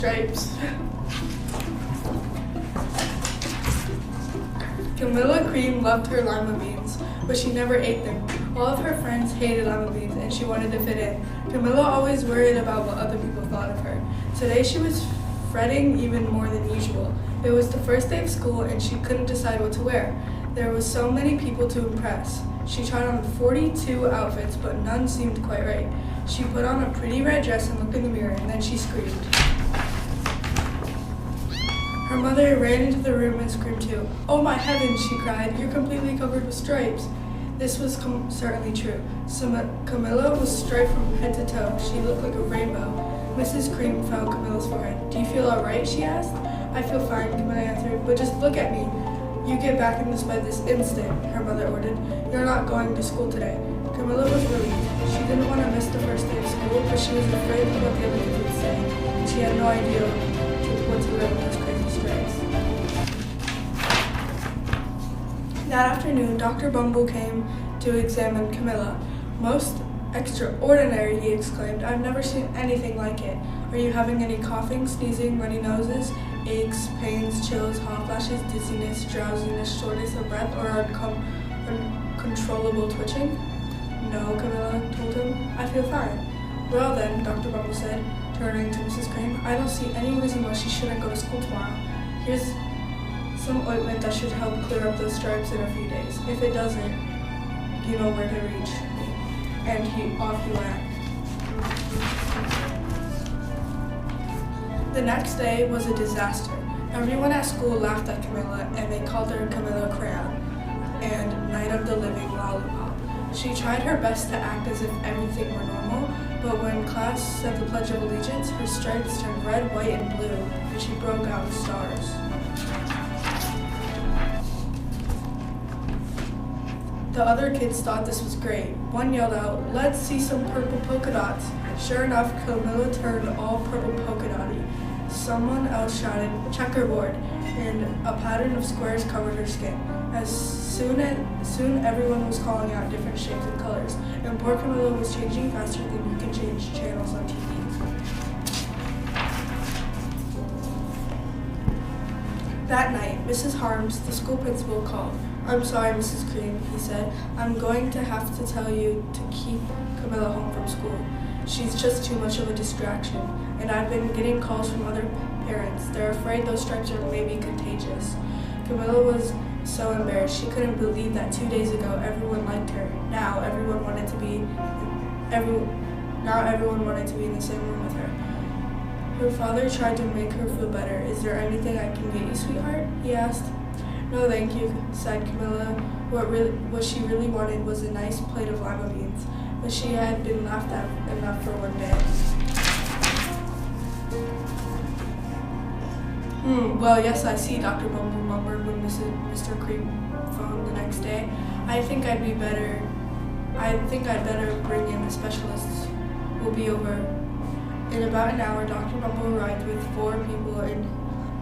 Stripes. Camilla Cream loved her lima beans, but she never ate them. All of her friends hated lima beans, and she wanted to fit in. Camilla always worried about what other people thought of her. Today she was fretting even more than usual. It was the first day of school, and she couldn't decide what to wear. There were so many people to impress. She tried on 42 outfits, but none seemed quite right. She put on a pretty red dress and looked in the mirror, and then she screamed. Her mother ran into the room and screamed too. "Oh my heavens," she cried, "you're completely covered with stripes." This was certainly true. Camilla was striped from head to toe. She looked like a rainbow. Mrs. Cream felt Camilla's forehead. "Do you feel all right?" she asked. "I feel fine," Camilla answered, "but just look at me." "You get back in this bed this instant," her mother ordered. "You're not going to school today." Camilla was relieved. She didn't want to miss the first day of school, but she was afraid of what the other kids would say. She had no idea what to wear with those crazy stripes. That afternoon, Dr. Bumble came to examine Camilla. "Most extraordinary," he exclaimed. "I've never seen anything like it. Are you having any coughing, sneezing, runny noses, aches, pains, chills, hot flashes, dizziness, drowsiness, shortness of breath, or uncontrollable twitching?" "No," Camilla told him. "I feel fine." "Well then," Dr. Bumble said, turning to Mrs. Cream, "I don't see any reason why she shouldn't go to school tomorrow. Here's some ointment that should help clear up those stripes in a few days. If it doesn't, you know where to reach me." And off he went. The next day was a disaster. Everyone at school laughed at Camilla, and they called her Camilla Crayon and Night of the Living Lollipop. She tried her best to act as if everything were normal, but when class said the Pledge of Allegiance, her stripes turned red, white, and blue, and she broke out in stars. The other kids thought this was great. One yelled out, "Let's see some purple polka dots." Sure enough, Camilla turned all purple polka dotty. Someone else shouted, "Checkerboard," and a pattern of squares covered her skin. Soon everyone was calling out different shapes and colors, and poor Camilla was changing faster than you can change channels on TV. That night, Mrs. Harms, the school principal, called. "I'm sorry, Mrs. Cream," he said. "I'm going to have to tell you to keep Camilla home from school. She's just too much of a distraction, and I've been getting calls from other parents. They're afraid those stripes are maybe contagious." Camilla was so embarrassed. She couldn't believe that 2 days ago everyone liked her. Now everyone wanted to be in the same room with her. Her father tried to make her feel better. "Is there anything I can get you, sweetheart?" he asked. "No, thank you," said Camilla. What she really wanted was a nice plate of lima beans, but she had been laughed at enough for one day. Well, yes, I see," Dr. Bumble murmured when Mr. Cream phoned the next day. I think I'd better bring in the specialists. We'll be over." In about an hour, Dr. Bumble arrived with 4 people in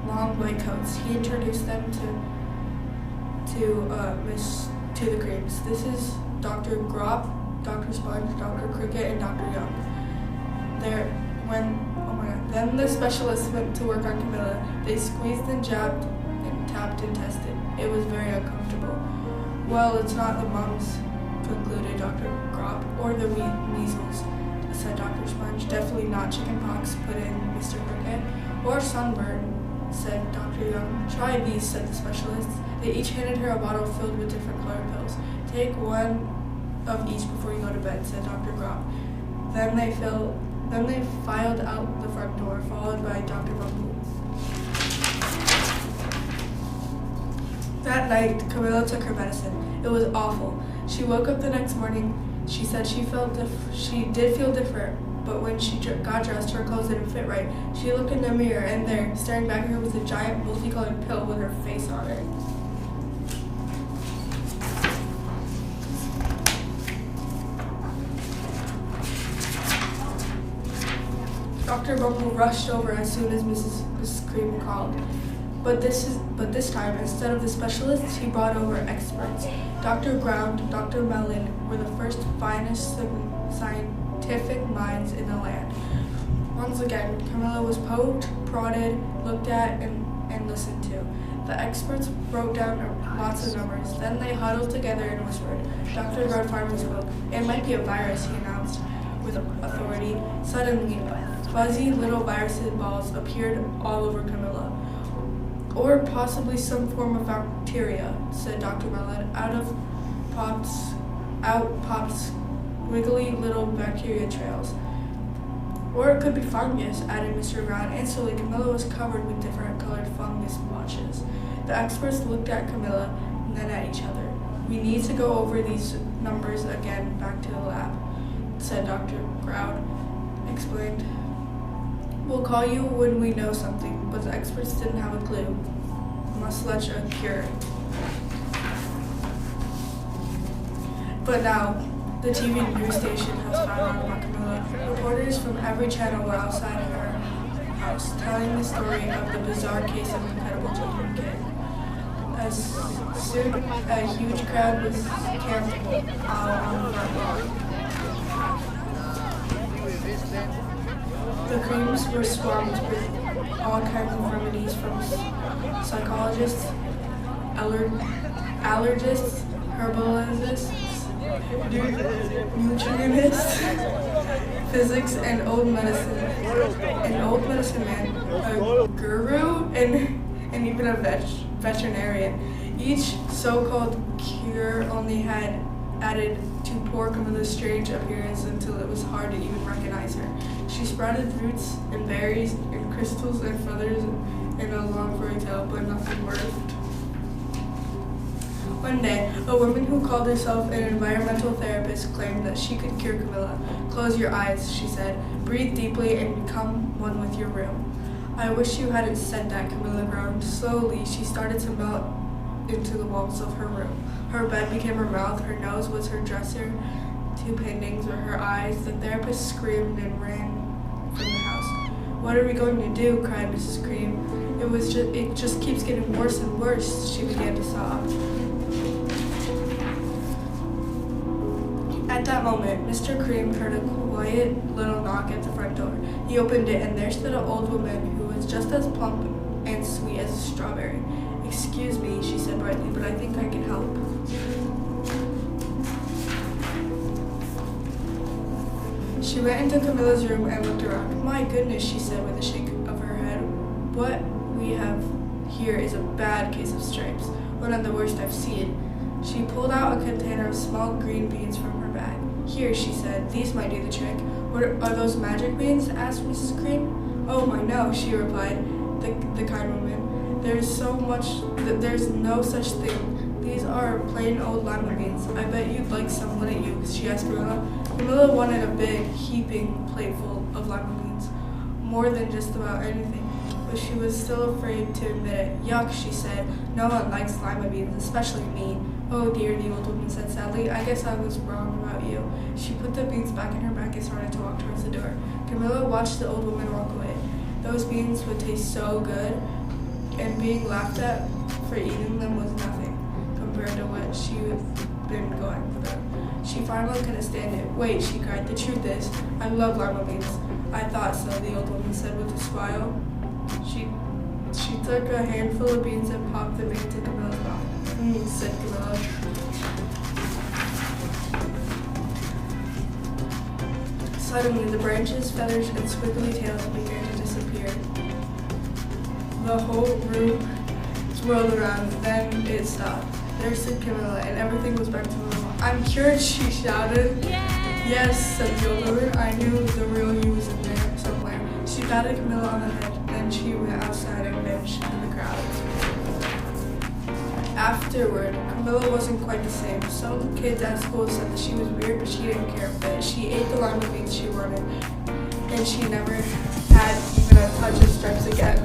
long white coats. He introduced them to the Creams. "This is Dr. Grop, Dr. Sponge, Dr. Cricket, and Dr. Young." Then the specialists went to work on Camilla. They squeezed and jabbed and tapped and tested. It was very uncomfortable. "Well, it's not the mumps," concluded Dr. Grop, "or the measles," said Dr. Sponge. "Definitely not chickenpox," put in Mr. Cricket. "Or sunburn," said Dr. Young. "Try these," said the specialists. They each handed her a bottle filled with different colored pills. "Take one of each before you go to bed," said Dr. Grop. Then they filed out the front door, followed by Dr. Bumble. That night, Camilla took her medicine. It was awful. She woke up the next morning. She said she did feel different, but when she got dressed, her clothes didn't fit right. She looked in the mirror, and there, staring back at her, was a giant multicolored pill with her face on it. Dr. Bumble rushed over as soon as Mrs. Cream called. But this time, instead of the specialists, he brought over experts. Dr. Ground, Dr. Mellon were the first finest scientific minds in the land. Once again, Camilla was poked, prodded, looked at, and listened to. The experts wrote down lots of numbers. Then they huddled together and whispered. Dr. Rudd finally spoke. "It might be a virus," he announced with authority. Suddenly, fuzzy little virus balls appeared all over Camilla. "Or possibly some form of bacteria," said Dr. Mellon. Out popped wiggly little bacteria trails. "Or it could be fungus," added Mr. Brown. Instantly, Camilla was covered with different colored fungus blotches. The experts looked at Camilla and then at each other. "We need to go over these numbers again back to the lab," said Dr. Groud explained. "We'll call you when we know something," but the experts didn't have a clue, much less a cure. But now, the TV news station has found out about Camilla. Reporters from every channel were outside her house, telling the story of the bizarre case of incredible children kid. As soon a huge crowd was camped on the front lawn. The creams were swarmed with all kinds of remedies from psychologists, allergists, herbalists, nutritionists, physics, and old medicine man, a guru, and even a veterinarian. Each so-called cure only had added to poor Camilla's strange appearance until it was hard to even recognize her. She sprouted roots and berries and crystals and feathers in a long furry tail, but nothing worked. One day, a woman who called herself an environmental therapist claimed that she could cure Camilla. "Close your eyes," she said. "Breathe deeply and become one with your room." "I wish you hadn't said that," Camilla groaned. Slowly, she started to melt into the walls of her room. Her bed became her mouth, her nose was her dresser, 2 paintings were her eyes. The therapist screamed and ran from the house. "What are we going to do?" cried Mrs. Cream. It just keeps getting worse and worse," she began to sob. At that moment, Mr. Cream heard a quiet little knock at the front door. He opened it, and there stood an old woman who was just as plump and sweet as a strawberry. "Excuse me," she said brightly, "but I think I can help." She went into Camilla's room and looked around. "My goodness," she said with a shake of her head. "What we have here is a bad case of stripes, one of the worst I've seen." She pulled out a container of small green beans from her bag. "Here," she said, "these might do the trick." "What are those magic beans?" asked Mrs. Cream. "Oh, my no," she replied, the kind woman. There's no such thing. These are plain old lima beans. I bet you'd like some, wouldn't you?" she asked Camilla. Camilla wanted a big, heaping plateful of lima beans, more than just about anything, but she was still afraid to admit it. "Yuck," she said. "No one likes lima beans, especially me." "Oh dear," the old woman said sadly. "I guess I was wrong about you." She put the beans back in her bag and started to walk towards the door. Camilla watched the old woman walk away. Those beans would taste so good, and being laughed at for eating them was nothing compared to what she had been going through. She finally couldn't stand it. "Wait," she cried. "The truth is, I love lima beans." "I thought so," the old woman said with a smile. She took a handful of beans and popped them into Camilla's mouth. Said Camilla. Suddenly, the branches, feathers, and squiggly tails began to disappear. The whole room swirled around, then it stopped. There stood Camilla, and everything was back to normal. "I'm cured," she shouted. Yay! "Yes," said the old woman. "I knew the real you was in there somewhere." She patted Camilla on the head, then she went outside and vanished in the crowd. Afterward, Camilla wasn't quite the same. Some kids at school said that she was weird, but she didn't care a bit. She ate the lima beans she wanted, and she never had even a touch of stripes again.